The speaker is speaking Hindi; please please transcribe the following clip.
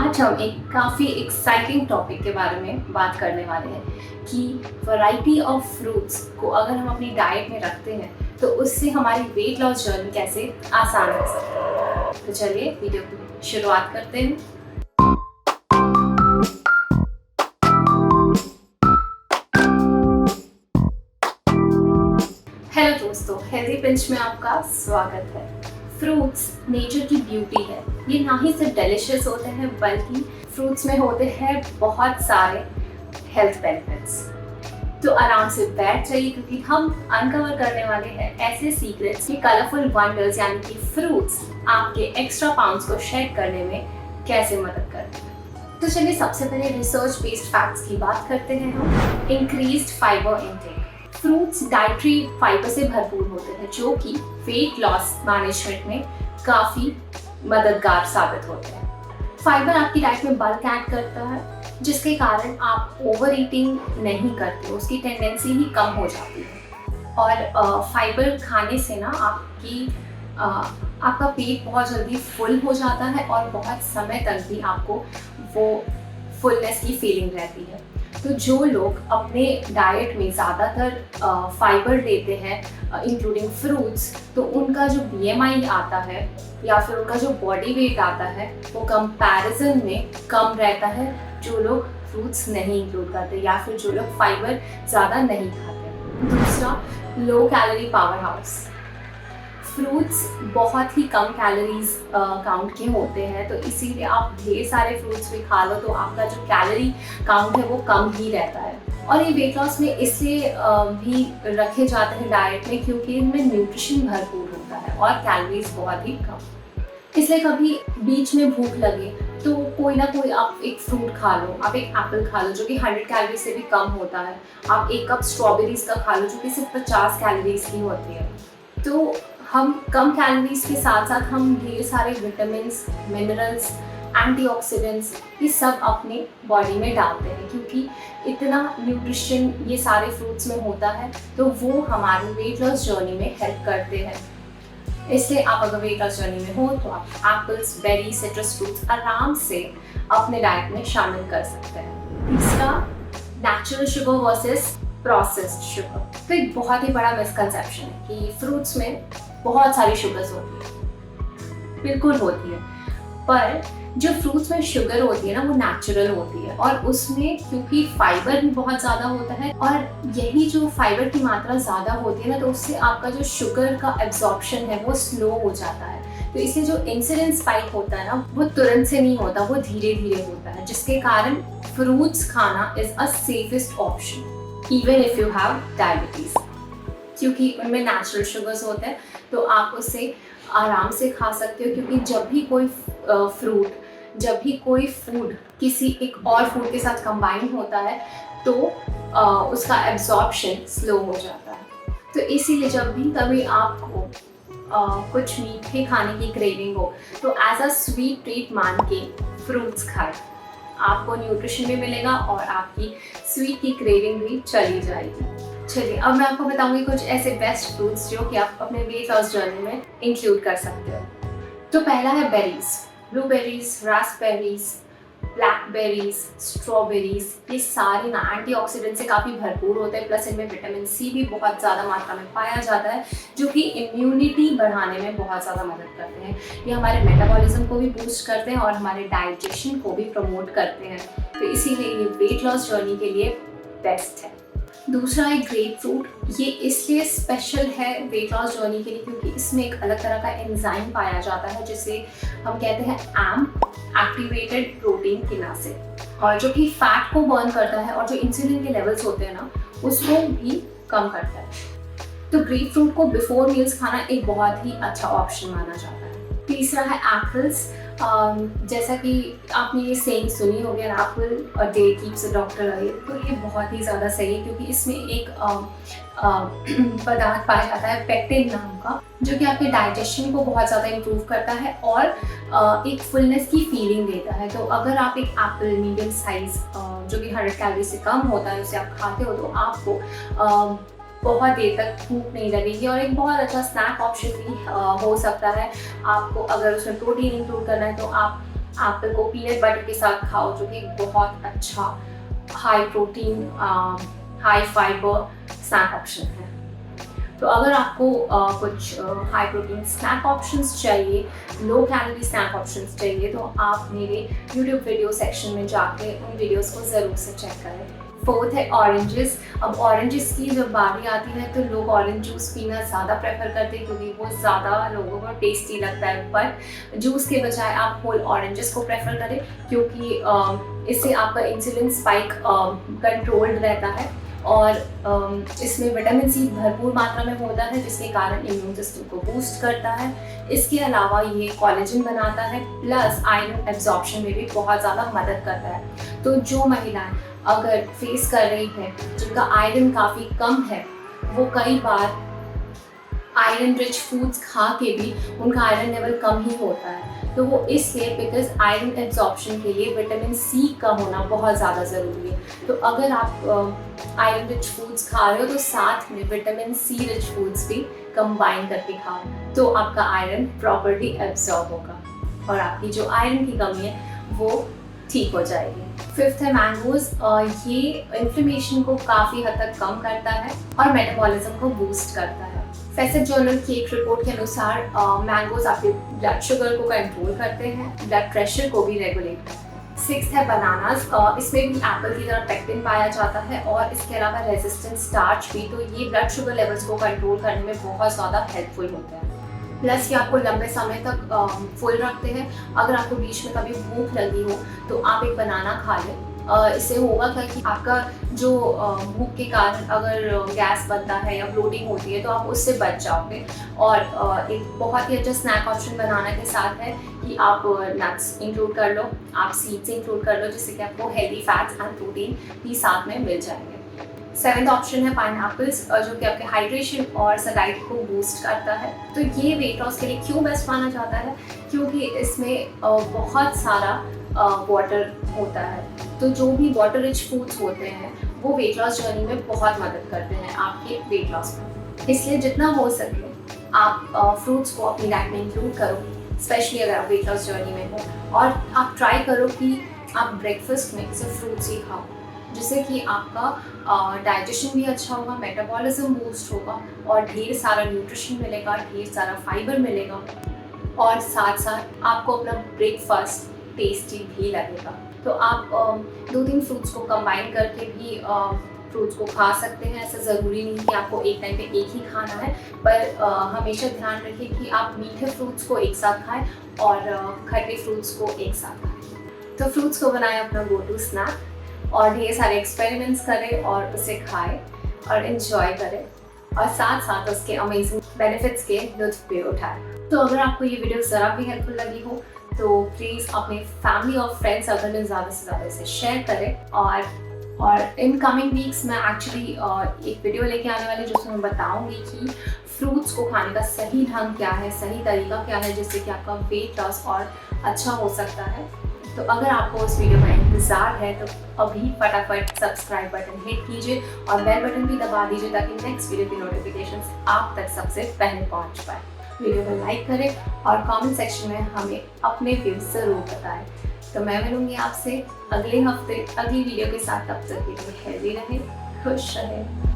आज हम एक काफ़ी एक्साइटिंग टॉपिक के बारे में बात करने वाले हैं कि वैरायटी ऑफ फ्रूट्स को अगर हम अपनी डाइट में रखते हैं तो उससे हमारी वेट लॉस जर्नी कैसे आसान हो सकती है। तो चलिए वीडियो की शुरुआत करते हैं। हेलो दोस्तों, हेल्दी पिंच में आपका स्वागत है। फ्रूट्स नेचर की ब्यूटी है। ये ना ही सिर्फ डिलीशियस होते हैं बल्कि फ्रूट्स में होते हैं बहुत सारे हेल्थ बेनिफिट्स। तो आराम से बैठ जाइए क्योंकि हम अनकवर करने वाले हैं ऐसे सीक्रेट्स कि कलरफुल वंडर्स यानी कि फ्रूट्स आपके एक्स्ट्रा पाउंड्स को शेड करने में कैसे मदद करते हैं। तो चलिए सबसे पहले रिसर्च बेस्ड फैक्ट्स की बात करते हैं हम। Increased fibre intake. Fruits dietary fibre से भरपूर होते हैं जो कि वेट लॉस मैनेजमेंट में काफ़ी मददगार साबित होते हैं। फाइबर आपकी डाइट में बल्क ऐड करता है जिसके कारण आप ओवर ईटिंग नहीं करते, उसकी टेंडेंसी ही कम हो जाती है। और फाइबर खाने से ना आपका पेट बहुत जल्दी फुल हो जाता है और बहुत समय तक भी आपको वो फुलनेस की फीलिंग रहती है। तो जो लोग अपने डाइट में ज़्यादातर फाइबर लेते हैं इंक्लूडिंग फ्रूट्स, तो उनका जो BMI आता है या फिर उनका जो बॉडी वेट आता है वो कंपैरिजन में कम रहता है जो लोग फ्रूट्स नहीं इंक्लूड करते या फिर जो लोग फाइबर ज़्यादा नहीं खाते। दूसरा, low calorie power house. Fruits बहुत ही कम कैलोरीज काउंट के होते हैं, तो इसीलिए आप ढेर सारे फ्रूट्स भी खा लो तो आपका जो कैलोरी काउंट है वो कम ही रहता है। और ये वेट लॉस में इसलिए भी रखे जाते हैं डाइट में क्योंकि इनमें न्यूट्रिशन भरपूर होता है और कैलोरीज बहुत ही कम। इसलिए कभी बीच में भूख लगे तो कोई ना कोई आप एक फ्रूट खा लो, आप एक एप्पल खा लो जो कि 100 कैलोरी से भी कम होता है। आप एक कप स्ट्रॉबेरीज का खा लो जो कि सिर्फ 50 कैलोरीज की होती है। तो हम कम कैलोरीज के साथ साथ हम ढेर सारे विटामिन्स, मिनरल्स, एंटीऑक्सीडेंट्स ये सब अपने बॉडी में डालते हैं क्योंकि इतना न्यूट्रिशन ये सारे फ्रूट्स में होता है, तो वो हमारी वेट लॉस जर्नी में हेल्प करते हैं। इसलिए आप अगर वेट लॉस जर्नी में हो तो आप एप्पल्स, बेरी, सिट्रस फ्रूट्स आराम से अपने डाइट में शामिल कर सकते हैं। तीसरा, natural sugar versus processed sugar. तो एक बहुत ही बड़ा मिसकंसेप्शन है कि फ्रूट्स में बहुत सारी शुगर्स होती है। बिल्कुल होती है, पर जो फ्रूट्स में शुगर होती है ना वो नेचुरल होती है और उसमें क्योंकि फाइबर भी बहुत ज़्यादा होता है और यही जो फाइबर की मात्रा ज़्यादा होती है ना, तो उससे आपका जो शुगर का एब्जॉर्प्शन है वो स्लो हो जाता है। तो इससे जो इंसुलिन स्पाइक होता है ना वो तुरंत से नहीं होता, वो धीरे धीरे होता है, जिसके कारण फ्रूट्स खाना is a safest option even if you have diabetes, क्योंकि उनमें नेचुरल शुगर्स होते हैं तो आप उसे आराम से खा सकते हो। क्योंकि जब भी कोई फूड किसी एक और फूड के साथ कंबाइन होता है तो उसका एब्जॉर्प्शन स्लो हो जाता है। तो इसीलिए जब भी कभी आपको कुछ मीठे खाने की क्रेविंग हो तो एज अ स्वीट ट्रीट मान के फ्रूट्स खाएं, आपको न्यूट्रिशन भी मिलेगा और आपकी स्वीट की क्रेविंग भी चली जाएगी। चलिए अब मैं आपको बताऊंगी कुछ ऐसे बेस्ट फ्रूट्स जो कि आप अपने वेट लॉस जर्नी में इंक्लूड कर सकते हो। तो पहला है berries, blueberries, raspberries, blackberries, strawberries. ये सारे ना एंटीऑक्सीडेंट से काफ़ी भरपूर होते हैं, प्लस इनमें विटामिन C भी बहुत ज़्यादा मात्रा में पाया जाता है जो कि इम्यूनिटी बढ़ाने में बहुत ज़्यादा मदद करते हैं। ये हमारे मेटाबॉलिज्म को भी बूस्ट करते हैं और हमारे डाइजेशन को भी प्रमोट करते हैं, तो इसीलिए ये वेट लॉस जर्नी के लिए बेस्ट है। दूसरा है ग्रेप फ्रूट। ये इसलिए स्पेशल है वेट लॉस जर्नी के लिए क्योंकि इसमें एक अलग तरह का एंजाइम पाया जाता है जिसे हम कहते हैं AMP, एक्टिवेटेड प्रोटीन किनासे, और जो कि फैट को बर्न करता है और जो इंसुलिन के लेवल्स होते हैं ना उसको भी कम करता है। तो ग्रेप फ्रूट को बिफोर मील्स खाना एक बहुत ही अच्छा ऑप्शन माना जाता है। तीसरा है एप्पल्स। जैसा कि आपने ये सेइंग सुनी होगी, an apple a day keeps a doctor away, तो ये बहुत ही ज़्यादा सही है क्योंकि इसमें एक पदार्थ पाया जाता है पेक्टिन नाम का, जो कि आपके डाइजेशन को बहुत ज़्यादा इम्प्रूव करता है और एक फुलनेस की फीलिंग देता है। तो अगर आप एक एप्पल मीडियम साइज जो कि 100 कैलोरी से कम होता है उसे आप खाते हो तो आपको बहुत देर तक भूख नहीं लगेगी और एक बहुत अच्छा स्नैक ऑप्शन भी हो सकता है। आपको अगर उसमें प्रोटीन इंक्लूड करना है तो आप एप्पल को पीनट बटर के साथ खाओ, जो कि बहुत अच्छा high protein high fibre snack option है। तो अगर आपको कुछ हाई प्रोटीन स्नैक ऑप्शंस चाहिए, लो कैलोरी स्नैक ऑप्शंस चाहिए, तो आप मेरे यूट्यूब वीडियो सेक्शन में जाके उन वीडियोस को ज़रूर से चेक करें। फोर्थ है ऑरेंजेस। अब ऑरेंजेस की जब बारी आती है तो लोग ऑरेंज जूस पीना ज़्यादा प्रेफर करते हैं क्योंकि वो ज़्यादा लोगों को टेस्टी लगता है, पर जूस के बजाय आप होल ऑरेंजेस को प्रेफर करें क्योंकि इससे आपका इंसुलिन स्पाइक कंट्रोल्ड रहता है और इसमें विटामिन सी भरपूर मात्रा में होता है, जिसके कारण इम्यून सिस्टम को बूस्ट करता है। इसके अलावा ये कोलेजन बनाता है, प्लस आयरन एब्जॉर्प्शन में भी बहुत ज़्यादा मदद करता है। तो जो महिलाएं अगर फेस कर रही हैं जिनका आयरन काफ़ी कम है, वो कई बार आयरन रिच फूड्स खा के भी उनका आयरन लेवल कम ही होता है, तो वो इसलिए बिकॉज आयरन एब्जॉर्प्शन के लिए विटामिन सी का होना बहुत ज़्यादा ज़रूरी है। तो अगर आप आयरन रिच फूड्स खा रहे हो तो साथ में विटामिन सी रिच फूड्स भी कंबाइन करके खाओ, तो आपका आयरन प्रॉपर्ली एब्जॉर्ब होगा और आपकी जो आयरन की कमी है वो ठीक हो जाएगी। फिफ्थ है मैंगोज। ये इन्फ्लेमेशन को काफ़ी हद तक कम करता है और मेटाबॉलिज्म को बूस्ट करता है। फैसेट जर्नल की एक रिपोर्ट के अनुसार मैंगोज आपके ब्लड शुगर को कंट्रोल करते हैं, ब्लड प्रेशर को भी रेगुलेट करते हैं। सिक्स्थ है बनानास। इसमें भी एप्पल की तरह पेक्टिन पाया जाता है और इसके अलावा रेजिस्टेंट स्टार्च भी, तो ये ब्लड शुगर लेवल्स को कंट्रोल करने में बहुत ज़्यादा हेल्पफुल होते हैं। प्लस ये आपको लंबे समय तक फुल रखते हैं। अगर आपको बीच में कभी भूख लगी हो तो आप एक बनाना खा लें। इससे होगा क्या कि आपका जो भूख के कारण अगर गैस बनता है या ब्लोटिंग होती है तो आप उससे बच जाओगे। और एक बहुत ही अच्छा स्नैक ऑप्शन बनाना के साथ है कि आप नट्स इंक्लूड कर लो, आप सीड्स इंक्लूड कर लो, जिससे कि आपको हेल्दी फैट्स एंड प्रोटीन भी साथ में मिल जाएंगे। सेवेंथ ऑप्शन है पाइनएप्पल्स, जो कि आपके हाइड्रेशन और सलाइट को बूस्ट करता है। तो ये वेट लॉस के लिए क्यों बेस्ट माना जाता है, क्योंकि इसमें बहुत सारा वाटर होता है। तो जो भी वाटर रिच फूड्स होते हैं वो वेट लॉस जर्नी में बहुत मदद करते हैं आपके वेट लॉस में। इसलिए जितना हो सके आप फ्रूट्स को अपनी डाइट में इंक्लूड करो, स्पेशली अगर आप वेट लॉस जर्नी में हो। और आप ट्राई करो कि आप ब्रेकफास्ट में सिर्फ फ्रूट्स ही खाओ, जिससे कि आपका डाइजेशन भी अच्छा होगा, मेटाबॉलिज्म बूस्ट होगा और ढेर सारा न्यूट्रिशन मिलेगा, ढेर सारा फाइबर मिलेगा और साथ साथ आपको अपना ब्रेकफास्ट टेस्टी भी लगेगा। तो आप 2-3 फ्रूट्स को कंबाइन करके भी फ्रूट्स को खा सकते हैं। ऐसा ज़रूरी नहीं कि आपको एक टाइम पे एक ही खाना है, पर हमेशा ध्यान रखें कि आप मीठे फ्रूट्स को एक साथ खाएं और खट्टे फ्रूट्स को एक साथ खाएं। तो फ्रूट्स को बनाएं अपना गो टू स्नैक और ढेर सारे एक्सपेरिमेंट्स करें और उसे खाएं और इन्जॉय करें और साथ साथ उसके अमेजिंग बेनिफिट्स के लुत्फ भी उठाएं। तो अगर आपको ये वीडियो ज़रा भी हेल्पफुल लगी हो तो प्लीज़ अपने फैमिली और फ्रेंड्स सर्कल में ज़्यादा से ज़्यादा इसे शेयर करें। और इन कमिंग वीक्स मैं एक्चुअली एक वीडियो लेके आने वाली जिसमें मैं बताऊंगी कि फ्रूट्स को खाने का सही ढंग क्या है, सही तरीका क्या है, जिससे कि आपका वेट लॉस और अच्छा हो सकता है। तो अगर आपको उस वीडियो का इंतज़ार है तो अभी फटाफट सब्सक्राइब बटन हिट कीजिए और बेल बटन भी दबा दीजिए ताकि नेक्स्ट वीडियो की नोटिफिकेशंस आप तक सबसे पहले पहुंच पाए। वीडियो को लाइक करें और कमेंट सेक्शन में हमें अपने व्यूज ज़रूर बताएं। तो मैं मिलूंगी आपसे अगले हफ्ते अगली वीडियो के साथ। तब तक के लिए हेल्दी रहें, खुश रहें।